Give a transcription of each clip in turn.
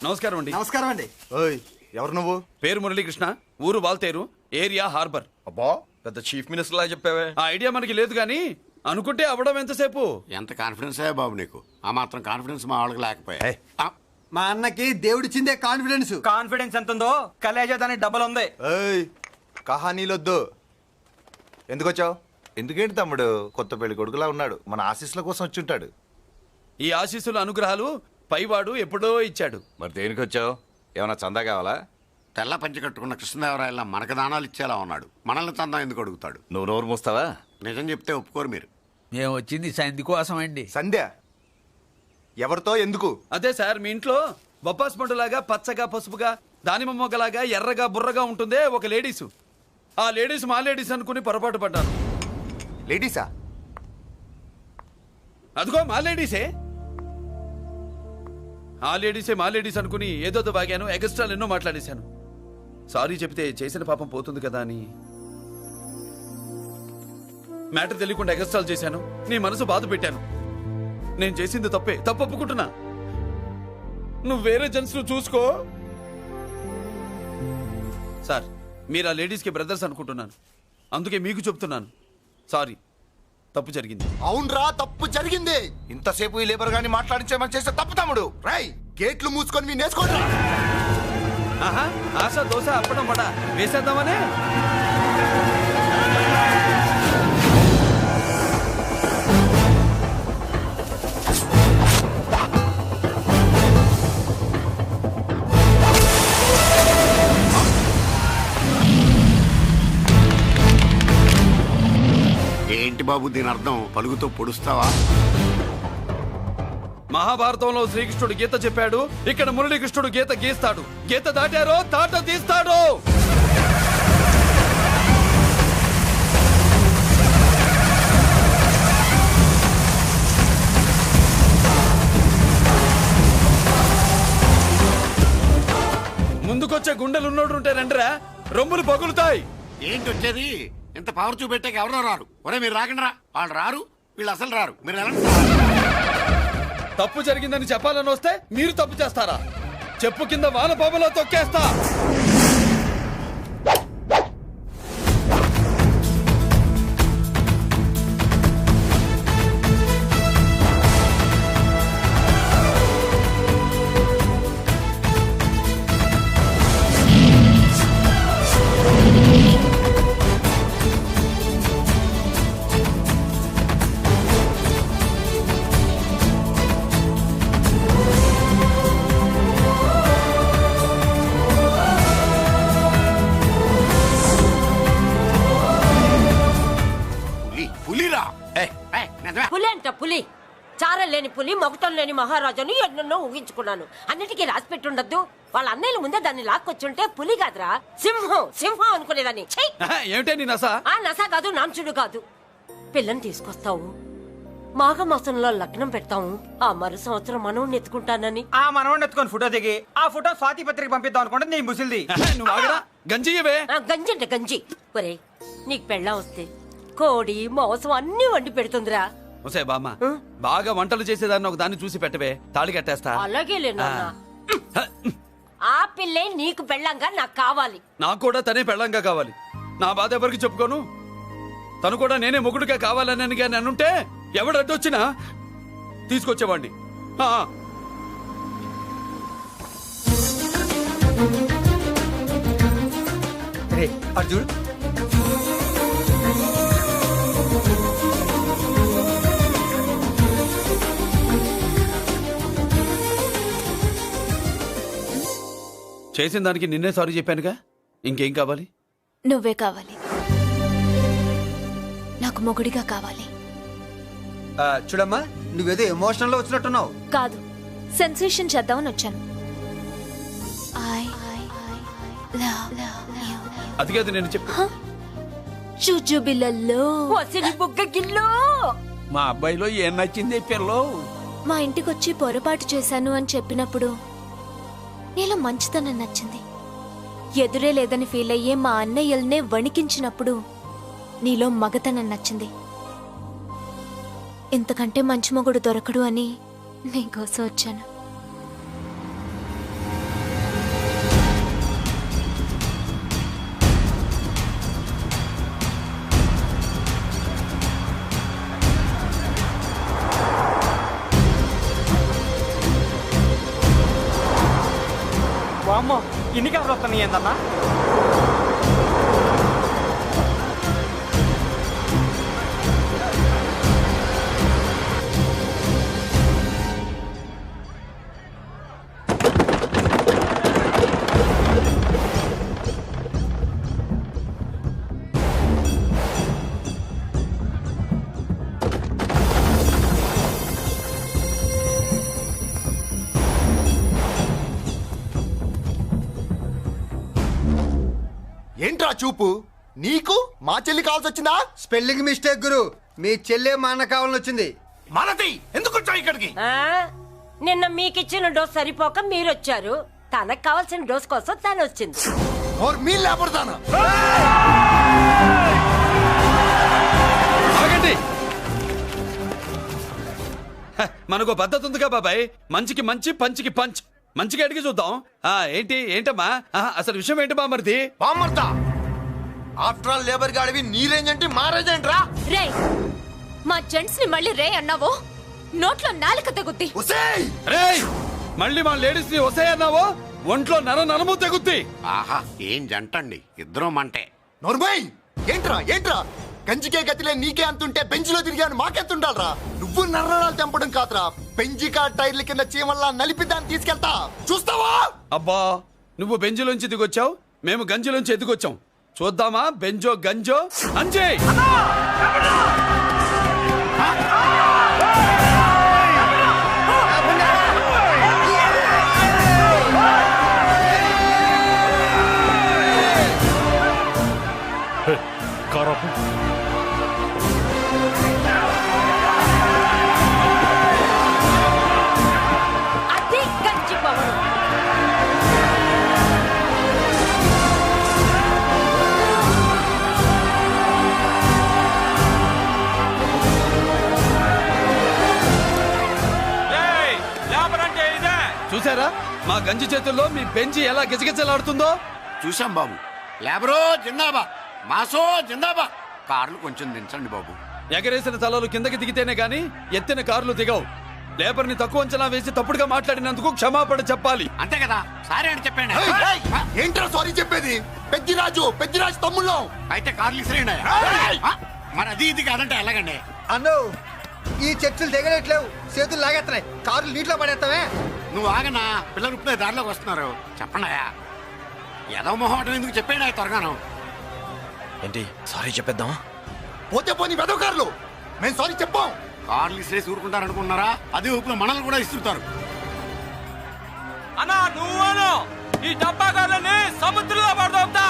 నమస్కారం అండి. నమస్కారం అండి. ఓయ్ ఎవరు నువ్వు? పేరు మురళీకృష్ణ, ఊరు వాల్తేరు, ఏరియా హార్బర్. అబ్బా పెద్ద చీఫ్ మినిస్టర్ లా చెప్పావే. ఆ ఐడియా మనకి లేదు కానీ అనుకుంటే అవ్వడం ఎంతసేపు. ఎంత కాన్ఫిడెన్స్ అయ్యా బాబు నీకు? ఆ మాత్రం కాన్ఫిడెన్స్ మా వాళ్ళకి లేకపోయా? మా అన్నకి దేవుడిచ్చిందే కాన్ఫిడెన్స్. కాన్ఫిడెన్స్ ఎంత ఉందో కలేజా దానికి డబల్ ఉంది. ఏయ్ కహానీలొద్దు. ఎందుకు వచ్చావు? ఎందుకేంటి తమ్ముడు కొత్త పెళ్లి కొడుకులా ఉన్నాడు, మన ఆశీస్సుల కోసం వచ్చి ఉంటాడు. ఈ ఆశీస్సుల అనుగ్రహాలు పైవాడు ఎప్పుడో ఇచ్చాడు. మరి దేనికి వచ్చావు? ఏమైనా చందా కావాలా? తెల్ల పంచి కట్టుకున్న కృష్ణదేవరాయల మనకు దానాలు ఇచ్చేలా ఉన్నాడు, మనల్ని చందా ఎందుకు అడుగుతాడు? నువ్వు నోరు మూస్తావా? నిజం చెప్తే ఒప్పుకోరు మీరు. మేము వచ్చింది సంధి కోసం అండి. సంధ్య ఎవరితో ఎందుకు? అదే సార్, మీ ఇంట్లో బొప్పాస్ పండులాగా పచ్చగా పసుపుగా దానిమ్మ మొగ్గలాగా ఎర్రగా బుర్రగా ఉంటుందే ఒక లేడీసు. ఆ లేడీస్ మా లేడీస్ అనుకుని పొరపాటు పడ్డాను. లేడీసా? అదిగో మా లేడీసే. ఆ లేడీసే మా లేడీస్ అనుకుని ఏదో బాగాను, ఎగస్ట్రాలు ఎన్నో మాట్లాడేశాను. సారీ చెప్తే చేసిన పాపం పోతుంది కదా అని మ్యాటర్ తెలియకుండా ఎగస్ట్రాలు చేశాను. నీ మనసు బాధ పెట్టాను. నేను చేసింది తప్పే, తప్పు ఒప్పుకుంటున్నా. నువ్వు వేరే జెంట్స్ ను చూసుకో. సార్, మీరు ఆ లేడీస్కి బ్రదర్స్ అనుకుంటున్నాను, అందుకే మీకు చెప్తున్నాను. సారీ, తప్పు జరిగింది. అవునరా, తప్పు జరిగింది. ఇంతసేపు ఈ లేబర్ గాని మాట్లాడించేమని చేస్తే తప్పు తమ్ముడు. రై గేట్లు మూసుకొని మీ నేర్చుకోండి. ఆహా, ఆశ దోశ అప్పడం వడ వేసేద్దామనే. ఏంటి బాబు దీని అర్థం? పలుగుతో పొడుస్తావా? మహాభారతంలో శ్రీకృష్ణుడు గీత చెప్పాడు, ఇక్కడ మురళీకృష్ణుడు గీత గీస్తాడు. గీత దాటారో తాట తీస్తాడు. ముందుకొచ్చే గుండెలున్నోడు ఉంటే రండిరా, రొమ్ములు పగులుతాయి. ఏంటి వచ్చేది? ఇంత పవర్ చూపెట్టాక ఎవరో రారు. ఒరే మీరు రాకండి రా. వాళ్ళు రారు, వీళ్ళు అసలు రారు. మీరు ఎలా తప్పు జరిగిందని చెప్పాలని వస్తే మీరు తప్పు చేస్తారా? చెప్పు కింద వాన పాపలో తొక్కేస్తా. పులి అంట పులి, చారం లేని పులి, మొగటం లేని మహారాజుని ఎన్నెన్నో ఊహించుకున్నాను. అన్నిటికీ రాసి పెట్టుండద్దు. వాళ్ళ అన్నయ్యల ముందే దాన్ని లాక్కొచ్చుంటే పులి కాదురా, సింహం సింహం అనుకునేదాన్ని. ఏమిటే నీ నస? ఆ నస కాదు, నాంచుడు కాదు. పిల్లని తీసుకొస్తావు, మాఘమాసంలో లగ్నం పెడతాము, ఆ మరు సంవత్సరం మనవుని ఎత్తుకుంటానని. ఆ మనవాడిని ఎత్తుకొని ఫోటో దిగి ఆ ఫోటో స్వాతి పత్రిక పంపిద్దాం అనుకుంటే నీ ముసిల్ది. నువ్వు ఆగరా, గంజియవే. గంజి అంటే గంజి. ఒరే, నీకు పెళ్ళం వస్తే కోడి మాంసం అన్ని వండి పెడుతుందిరా. ఒసే బామ్మ, బాగా వంటలు చేసేదాన్ని ఒక దాన్ని చూసి పెట్టవే, తాళి కట్టేస్తా. అలాగే లేనా? ఆ పిల్లే నీకు పెళ్ళంగా నాకు కావాలి. నాకు కూడా తనే పెళ్ళంగా కావాలి. నా బాధ ఎవరికి చెప్పుకోను. తను కూడా నేనే మొగుడుగా కావాలని కానీ అనుంటే ఎవడు అడ్డొచ్చినా తీసుకొచ్చేవాడిని. అర్జున్ చేసిన దానికి నిన్నే సారీ చెప్పానుగా, ఇంకేం కావాలి? నువ్వే కావాలి, నాకు మొగుడిగా కావాలి. చూడమ్మా, నువ్వేదో ఎమోషనల్ లో వచ్చినట్టున్నావు. కాదు, సెన్సేషన్ చేద్దామని వచ్చాను. అది కాదు నేను చెప్పు. చుచుబిళ్ళల్లో బుగ్గ గిల్లో మా అబ్బాయిలో ఏం నచ్చింది పిల్లో? మా ఇంటికొచ్చి పొరపాటు చేశాను అని చెప్పినప్పుడు నీలో మంచితనం నచ్చింది. ఎదురే లేదని ఫీల్ అయ్యే మా అన్నయ్యల్నే వణికించినప్పుడు నీలో మగతనం నచ్చింది. ఇంతకంటే మంచి మొగుడు దొరకడు అని నీకోసం వచ్చాను. వార్తలు వస్తున్నాయి ఏందన్నా? ఏంట్రా చూపు నీకు మా చెల్లి కావాల్సి వచ్చిందా? స్పెల్లింగ్ మిస్టేక్ గురు, మీ చెల్లె మా అన్న కావాలని వచ్చింది. మనది ఎందుకు వచ్చావు ఇక్కడికి? ఆ? నిన్న మీకిచ్చిన డోస్ సరిపోక మీరొచ్చారు. తనకు కావాల్సిన డోస్ కోసం తను వచ్చింది. మీ లేపడతాను. ఆగండి. హ, మనకు పద్ధతి ఉందిగా బాబాయ్. మంచికి మంచి, పంచికి పంచ్. మంచిగా అడిగి చూద్దాం. ఏంటమ్మా అసలు విషయం ఏంటి బామర్ది? బామ్మర్తా, ఆఫ్టర్ ఆల్ లేబర్ గాడివి నీ రేంజ్ అంటే మా రేంజ్ ఏంట్రా? రే, మా జెంట్స్ ని మళ్ళీ రే అన్నావో నోట్లో నాలుక తెగుద్ది. రేయ్, మళ్ళీ మా లేడీస్ ని వస్తాయన్నావో ఒంట్లో నరము తెగుద్ది. ఆహా, ఏం జంటండి, ఇద్దరం మంటే. నోర్మై, ఏంట్రా ఏంట్రా గంజికే గతిలే నీకే అంతుంటే బెంచ్లో తిరిగాను మాకెంతుండాలరా? నువ్వు నర్రాలు తెంపడం కాదురా, బెంజికా టైర్ల కింద చీమల్లా నలిపి దాన్ని తీసుకెళ్తా, చూస్తావా? అబ్బా, నువ్వు బెంజులోంచి దిగొచ్చావు, మేము గంజిలోంచి ఎదిగొచ్చాం. చూద్దామా బెంజో గంజో అంజే. అది గంజి పవరు. చూసారా మా గంజి చేతుల్లో మీ బెంజి ఎలా గిజగిజలాడుతుందో? చూసాం బాబు. లేబరో జిందాబా, మాసో జిందాబా. కార్లు కొంచెం దించండి బాబు. ఎగరేసిన తలలు కిందకి దిగితేనే గాని ఎత్తిన కార్లు దిగవు. లేబర్ ని తక్కువ అంచనా వేసి తప్పుడుగా మాట్లాడినందుకు క్షమాపణ చెప్పాలి. అంతే కదా, సారీ అని చెప్పండి. ఏంట్రా సారీ చెప్పేది? పెద్దిరాజు తమ్ముళ్ళం. అయితే కార్లు ఇసిరేయండి. మరి అది ఇది కాదంటే ఎలాగండి? అన్నో, ఈ చర్చలు దిగలేట్లేవు, చేతులు లాగేస్తున్నాయి, కార్లు నీటిలో పడేస్తావే. నువ్వు ఆగనా, పిల్లలు ఇప్పుడే దారిలోకి వస్తున్నారు. చెప్పండి, ఏదో మొహం ఎందుకు చెప్పండి త్వరగాను. ఏంటి సారీ చెప్పేద్దాం? పోతే పోనీ వెదవ కార్లు, మేము సారీ చెప్పాం. కార్లు ఇసిరేసి ఊరుకుంటారనుకున్నారా? అదే ఊపిలో మనల్ని కూడా ఇస్తుంటారు. అన్నా నువ్వు ఈ డబ్బా గాలని సముద్రంలో పడదవుతా.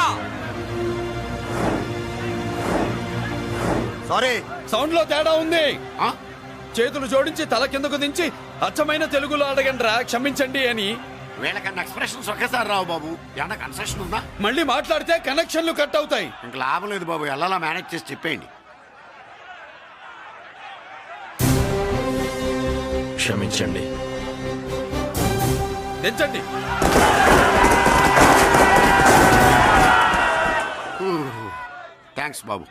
సారీ, సౌండ్ లో తేడా ఉంది. ఆ? చేతులు జోడించి తల కిందకు దించి అచ్చమైన తెలుగులో అడగండ్రా క్షమించండి అని. వీళ్ళకన్నా ఎక్స్ప్రెషన్స్ ఒకేసారి రావు బాబు. ఏమన్నా కన్సెషన్ ఉందా? మళ్ళీ మాట్లాడితే కనెక్షన్లు కట్ అవుతాయి. ఇంక లాభం లేదు బాబు, ఎలా మేనేజ్ చేసి చెప్పేయండి. క్షమించండి. దించండి. థ్యాంక్స్ బాబు.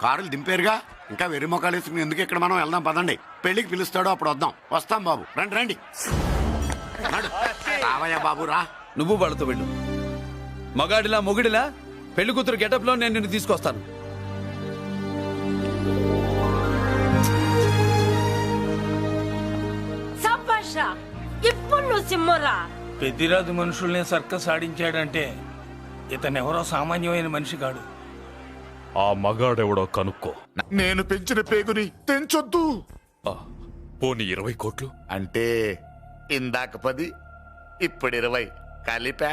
కారులు దింపారుగా, ఇంకా వెర్రి మొక్కలు వేసుకుని ఎందుకు ఇక్కడ మనం వెళ్దాం పదండి. పెళ్లికి పిలుస్తాడో అప్పుడు వద్దాం. వస్తాం బాబు, రండి రండి. రావయ్యా బాబు రా. నువ్వు వాళ్ళతో వెళ్ళు. మగాడిలా మొగుడిలా పెళ్లి కూతురు గెటప్ లో నేను నిన్ను తీసుకొస్తాను. సంభాష, ఇప్పుడు నువ్వు సింహరా. పెద్దిరాజు మనుషుల్ని సర్కస్ ఆడించాడంటే ఇతనెవరో సామాన్యమైన మనిషి కాడు. ఆ మగాడెవడో కనుక్కో. నేను పెంచిన పేగుని తెంచొద్దు. పోనీ 20 కోట్లు అంటే ఇందాక 10, ఇప్పుడు 20 కలిపా.